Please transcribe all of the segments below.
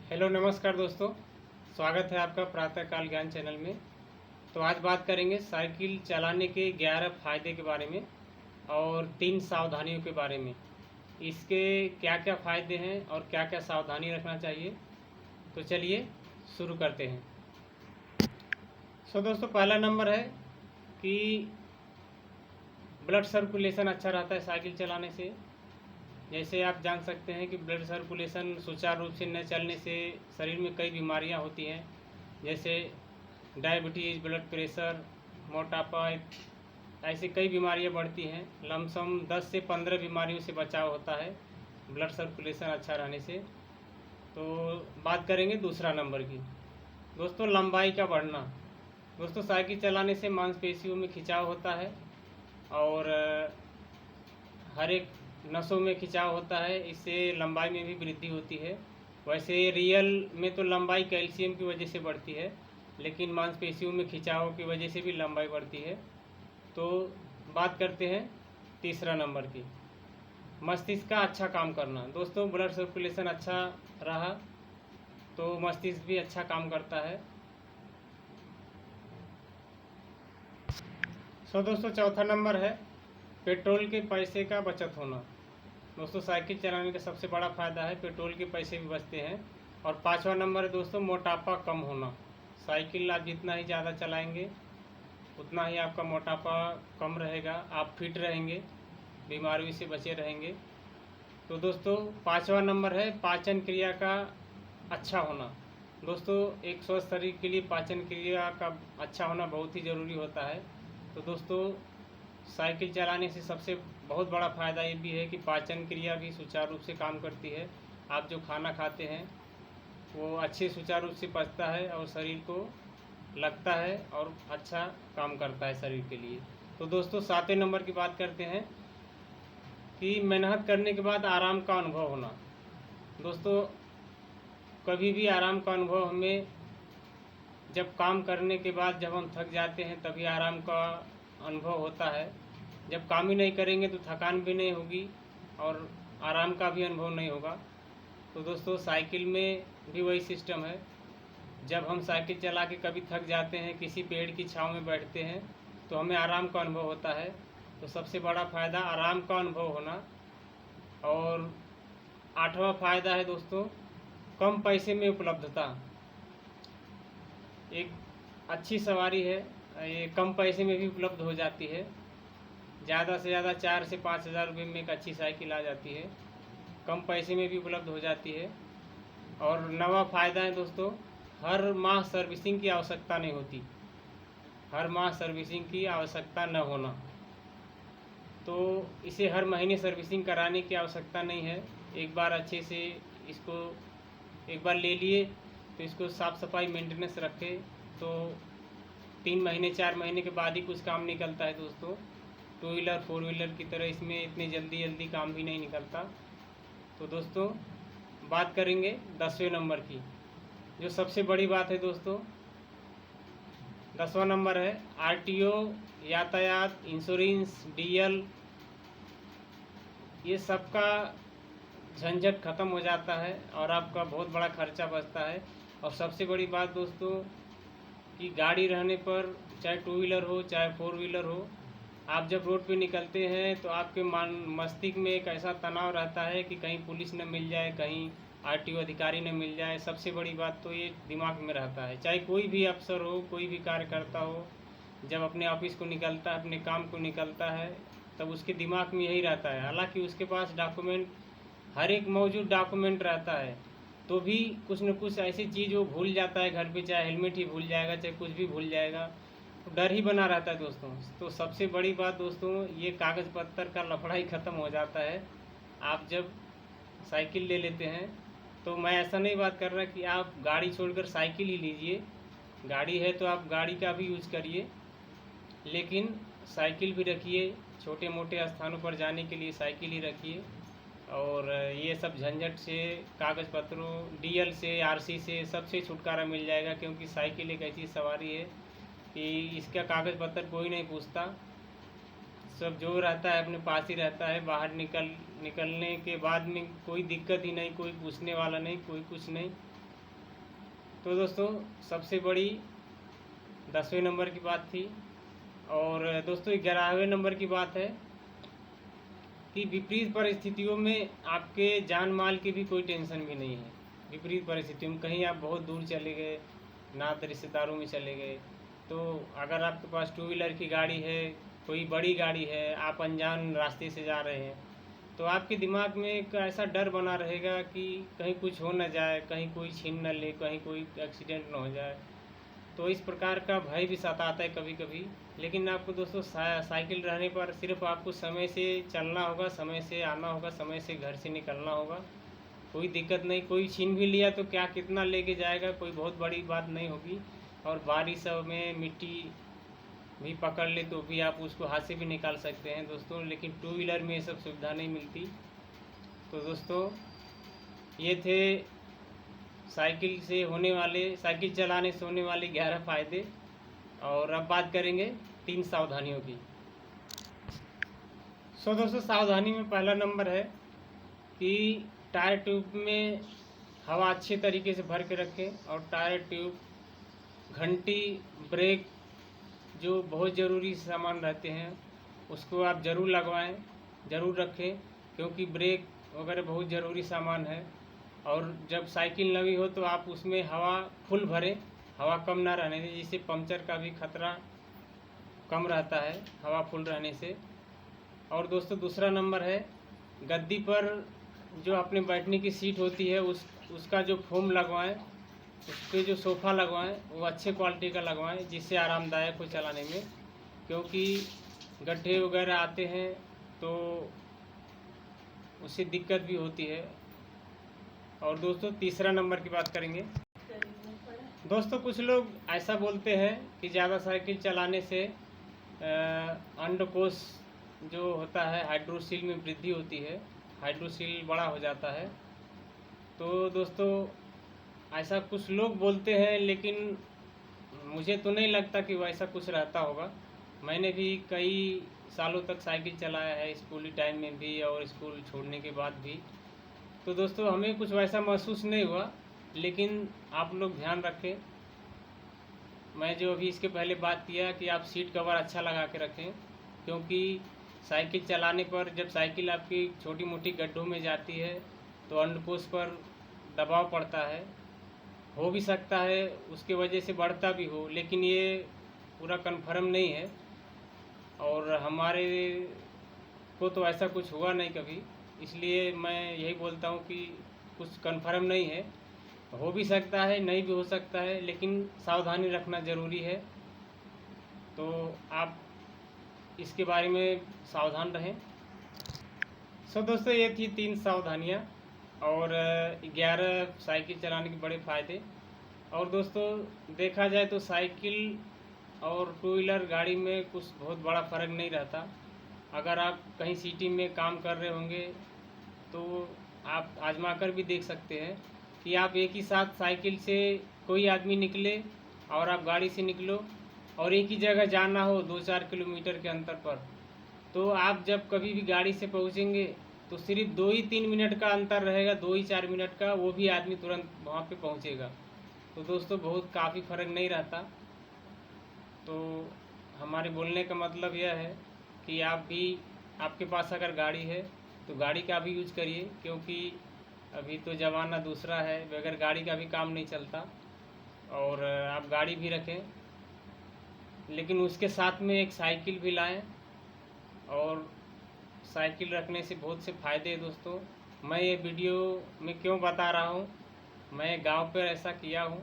Hello नमस्कार दोस्तों, स्वागत है आपका प्रातःकाल ज्ञान चैनल में। तो आज बात करेंगे साइकिल चलाने के 11 फ़ायदे के बारे में और 3 सावधानियों के बारे में। इसके क्या क्या फ़ायदे हैं और क्या क्या सावधानी रखना चाहिए, तो चलिए शुरू करते हैं। दोस्तों, पहला नंबर है कि ब्लड सर्कुलेशन अच्छा रहता है साइकिल चलाने से। जैसे आप जान सकते हैं कि ब्लड सर्कुलेशन सुचारू रूप से न चलने से शरीर में कई बीमारियां होती हैं, जैसे डायबिटीज़, ब्लड प्रेशर, मोटापा, ऐसी कई बीमारियां बढ़ती हैं। लमसम 10 से 15 बीमारियों से बचाव होता है ब्लड सर्कुलेशन अच्छा रहने से। तो बात करेंगे दूसरा नंबर की। दोस्तों, लंबाई का बढ़ना। दोस्तों, साइकिल चलाने से मांसपेशियों में खिंचाव होता है और हर एक नसों में खिंचाव होता है, इससे लंबाई में भी वृद्धि होती है। वैसे रियल में तो लंबाई कैल्शियम की वजह से बढ़ती है, लेकिन मांसपेशियों में खिंचाव की वजह से भी लंबाई बढ़ती है। तो बात करते हैं तीसरा नंबर की, मस्तिष्क का अच्छा काम करना। दोस्तों, ब्लड सर्कुलेशन अच्छा रहा तो मस्तिष्क भी अच्छा काम करता है। दोस्तों, चौथा नंबर है पेट्रोल के पैसे का बचत होना। दोस्तों, साइकिल चलाने का सबसे बड़ा फ़ायदा है पेट्रोल के पैसे भी बचते हैं। और पांचवा नंबर है दोस्तों, मोटापा कम होना। साइकिल आप जितना ही ज़्यादा चलाएंगे उतना ही आपका मोटापा कम रहेगा, आप फिट रहेंगे, बीमारियों से बचे रहेंगे। तो दोस्तों, पांचवा नंबर है पाचन क्रिया का अच्छा होना। दोस्तों, एक स्वस्थ शरीर के लिए पाचन क्रिया का अच्छा होना बहुत ही ज़रूरी होता है। तो दोस्तों, साइकिल चलाने से सबसे बहुत बड़ा फ़ायदा ये भी है कि पाचन क्रिया भी सुचारू रूप से काम करती है। आप जो खाना खाते हैं वो अच्छे सुचारू रूप से पचता है और शरीर को लगता है और अच्छा काम करता है शरीर के लिए। तो दोस्तों, सातवें नंबर की बात करते हैं कि मेहनत करने के बाद आराम का अनुभव होना। दोस्तों, कभी भी आराम का अनुभव हमें जब काम करने के बाद जब हम थक जाते हैं तभी आराम का अनुभव होता है। जब काम ही नहीं करेंगे तो थकान भी नहीं होगी और आराम का भी अनुभव नहीं होगा। तो दोस्तों, साइकिल में भी वही सिस्टम है। जब हम साइकिल चला के कभी थक जाते हैं, किसी पेड़ की छांव में बैठते हैं तो हमें आराम का अनुभव होता है। तो सबसे बड़ा फ़ायदा आराम का अनुभव होना। और आठवां फ़ायदा है दोस्तों, कम पैसे में उपलब्धता। एक अच्छी सवारी है, ये कम पैसे में भी उपलब्ध हो जाती है। ज़्यादा से ज़्यादा 4 से 5 हज़ार रुपये में एक अच्छी साइकिल आ जाती है, कम पैसे में भी उपलब्ध हो जाती है। और नवा फ़ायदा है दोस्तों, हर माह सर्विसिंग की आवश्यकता नहीं होती, हर माह सर्विसिंग की आवश्यकता न होना। तो इसे हर महीने सर्विसिंग कराने की आवश्यकता नहीं है। एक बार अच्छे से इसको एक बार ले लिए तो इसको साफ़ सफाई मेंटेनेंस रखें तो 3 महीने 4 महीने के बाद ही कुछ काम निकलता है दोस्तों। 2 व्हीलर 4 व्हीलर की तरह इसमें इतनी जल्दी जल्दी काम भी नहीं निकलता। तो दोस्तों, बात करेंगे 10वें नंबर की, जो सबसे बड़ी बात है दोस्तों। 10वां नंबर है आरटीओ, यातायात, इंश्योरेंस, डीएल, ये सबका झंझट ख़त्म हो जाता है और आपका बहुत बड़ा खर्चा बचता है। और सबसे बड़ी बात दोस्तों कि गाड़ी रहने पर, चाहे 2 व्हीलर हो चाहे 4 व्हीलर हो, आप जब रोड पे निकलते हैं तो आपके मस्तिष्क में एक ऐसा तनाव रहता है कि कहीं पुलिस न मिल जाए, कहीं आरटीओ अधिकारी न मिल जाए। सबसे बड़ी बात तो ये दिमाग में रहता है। चाहे कोई भी अफसर हो, कोई भी कार्यकर्ता हो, जब अपने ऑफिस को निकलता है, अपने काम को निकलता है, तब उसके दिमाग में यही रहता है। हालांकि उसके पास डॉक्यूमेंट, हर एक मौजूद डॉक्यूमेंट रहता है, तो भी कुछ न कुछ ऐसी चीज़ वो भूल जाता है घर पे। चाहे हेलमेट ही भूल जाएगा, चाहे कुछ भी भूल जाएगा, तो डर ही बना रहता है दोस्तों। तो सबसे बड़ी बात दोस्तों, ये कागज़ पत्तर का लफड़ा ही ख़त्म हो जाता है आप जब साइकिल ले लेते हैं। तो मैं ऐसा नहीं बात कर रहा कि आप गाड़ी छोड़कर साइकिल ही लीजिए, गाड़ी है तो आप गाड़ी का भी यूज करिए, लेकिन साइकिल भी रखिए। छोटे मोटे स्थानों पर जाने के लिए साइकिल ही रखिए। और ये सब झंझट से, कागज़ पत्रों, डीएल से, आरसी से, सबसे छुटकारा मिल जाएगा। क्योंकि साइकिल एक ऐसी सवारी है कि इसका कागज़ पत्र कोई नहीं पूछता, सब जो रहता है अपने पास ही रहता है। बाहर निकलने के बाद में कोई दिक्कत ही नहीं, कोई पूछने वाला नहीं, कोई कुछ नहीं। तो दोस्तों सबसे बड़ी 10वें नंबर की बात थी। और दोस्तों 11वें नंबर की बात है कि विपरीत परिस्थितियों में आपके जान माल की भी कोई टेंशन भी नहीं है। विपरीत परिस्थितियों में कहीं आप बहुत दूर चले गए, नात रिश्तेदारों में चले गए, तो अगर आपके पास टू व्हीलर की गाड़ी है, कोई बड़ी गाड़ी है, आप अनजान रास्ते से जा रहे हैं, तो आपके दिमाग में एक ऐसा डर बना रहेगा कि कहीं कुछ हो न जाए, कहीं कोई छीन न ले, कहीं कोई एक्सीडेंट न हो जाए। तो इस प्रकार का भय भी सताता है कभी कभी। लेकिन आपको दोस्तों साइकिल रहने पर सिर्फ आपको समय से चलना होगा, समय से आना होगा, समय से घर से निकलना होगा। कोई दिक्कत नहीं, कोई छीन भी लिया तो क्या कितना लेके जाएगा, कोई बहुत बड़ी बात नहीं होगी। और बारिश में मिट्टी भी पकड़ ले तो भी आप उसको हाथ से भी निकाल सकते हैं दोस्तों। लेकिन टू व्हीलर में ये सब सुविधा नहीं मिलती। तो दोस्तों ये थे साइकिल चलाने से होने वाले 11 फ़ायदे। और अब बात करेंगे 3 सावधानियों की। दोस्तों सावधानी में पहला नंबर है कि टायर ट्यूब में हवा अच्छे तरीके से भर के रखें। और टायर ट्यूब, घंटी, ब्रेक जो बहुत ज़रूरी सामान रहते हैं उसको आप ज़रूर लगवाएं, ज़रूर रखें, क्योंकि ब्रेक वगैरह बहुत ज़रूरी सामान है। और जब साइकिल नवी हो तो आप उसमें हवा फुल भरें, हवा कम ना रहने दें, जिससे पंक्चर का भी खतरा कम रहता है हवा फुल रहने से। और दोस्तों दूसरा नंबर है गद्दी पर जो अपने बैठने की सीट होती है उसका जो फोम लगवाएं, उस पर जो सोफ़ा लगवाएं वो अच्छे क्वालिटी का लगवाएं, जिससे आरामदायक हो चलाने में। क्योंकि गड्ढे वगैरह आते हैं तो उससे दिक्कत भी होती है। और दोस्तों तीसरा नंबर की बात करेंगे। दोस्तों कुछ लोग ऐसा बोलते हैं कि ज़्यादा साइकिल चलाने से अंडकोश जो होता है हाइड्रोसील में वृद्धि होती है, हाइड्रोसील बड़ा हो जाता है। तो दोस्तों ऐसा कुछ लोग बोलते हैं, लेकिन मुझे तो नहीं लगता कि वैसा कुछ रहता होगा। मैंने भी कई सालों तक साइकिल चलाया है, स्कूली टाइम में भी और स्कूल छोड़ने के बाद भी। तो दोस्तों हमें कुछ वैसा महसूस नहीं हुआ। लेकिन आप लोग ध्यान रखें, मैं जो अभी इसके पहले बात किया कि आप सीट कवर अच्छा लगा के रखें। क्योंकि साइकिल चलाने पर जब साइकिल आपकी छोटी मोटी गड्ढों में जाती है तो अंडकोश पर दबाव पड़ता है, हो भी सकता है उसके वजह से बढ़ता भी हो, लेकिन ये पूरा कन्फर्म नहीं है। और हमारे को तो ऐसा कुछ हुआ नहीं कभी, इसलिए मैं यही बोलता हूँ कि कुछ कन्फर्म नहीं है, हो भी सकता है, नहीं भी हो सकता है, लेकिन सावधानी रखना ज़रूरी है। तो आप इसके बारे में सावधान रहें। दोस्तों ये थी 3 सावधानियाँ और 11 साइकिल चलाने के बड़े फ़ायदे। और दोस्तों देखा जाए तो साइकिल और टू व्हीलर गाड़ी में कुछ बहुत बड़ा फ़र्क नहीं रहता। अगर आप कहीं सिटी में काम कर रहे होंगे तो आप आजमा कर भी देख सकते हैं कि आप एक ही साथ साइकिल से कोई आदमी निकले और आप गाड़ी से निकलो और एक ही जगह जाना हो 2-4 किलोमीटर के अंतर पर, तो आप जब कभी भी गाड़ी से पहुंचेंगे तो सिर्फ 2 ही 3 मिनट का अंतर रहेगा, 2 ही 4 मिनट का, वो भी आदमी तुरंत वहाँ पे पहुंचेगा। तो दोस्तों बहुत काफ़ी फ़र्क नहीं रहता। तो हमारे बोलने का मतलब यह है कि आप भी, आपके पास अगर गाड़ी है तो गाड़ी का भी यूज करिए, क्योंकि अभी तो ज़माना दूसरा है, बगैर गाड़ी का भी काम नहीं चलता। और आप गाड़ी भी रखें, लेकिन उसके साथ में एक साइकिल भी लाएं। और साइकिल रखने से बहुत से फ़ायदे हैं दोस्तों। मैं ये वीडियो में क्यों बता रहा हूँ, मैं गांव पर ऐसा किया हूँ,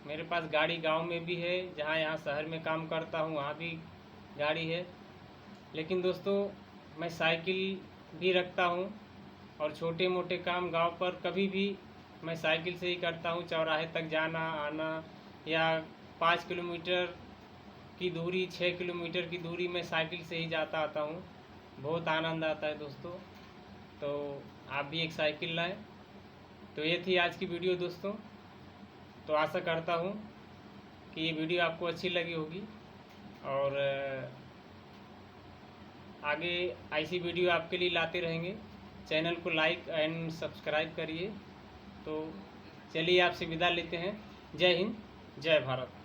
मेरे पास गाड़ी गांव में भी है, जहाँ यहाँ शहर में काम करता हूँ वहाँ भी गाड़ी है। लेकिन दोस्तों मैं साइकिल भी रखता हूँ और छोटे मोटे काम गांव पर कभी भी मैं साइकिल से ही करता हूँ। चौराहे तक जाना आना, या 5 किलोमीटर की दूरी, 6 किलोमीटर की दूरी मैं साइकिल से ही जाता आता हूँ। बहुत आनंद आता है दोस्तों। तो आप भी एक साइकिल लाएं। तो ये थी आज की वीडियो दोस्तों। तो आशा करता हूँ कि ये वीडियो आपको अच्छी लगी होगी और आगे ऐसी वीडियो आपके लिए लाते रहेंगे। चैनल को लाइक एंड सब्सक्राइब करिए। तो चलिए आपसे विदा लेते हैं। जय हिंद, जय भारत।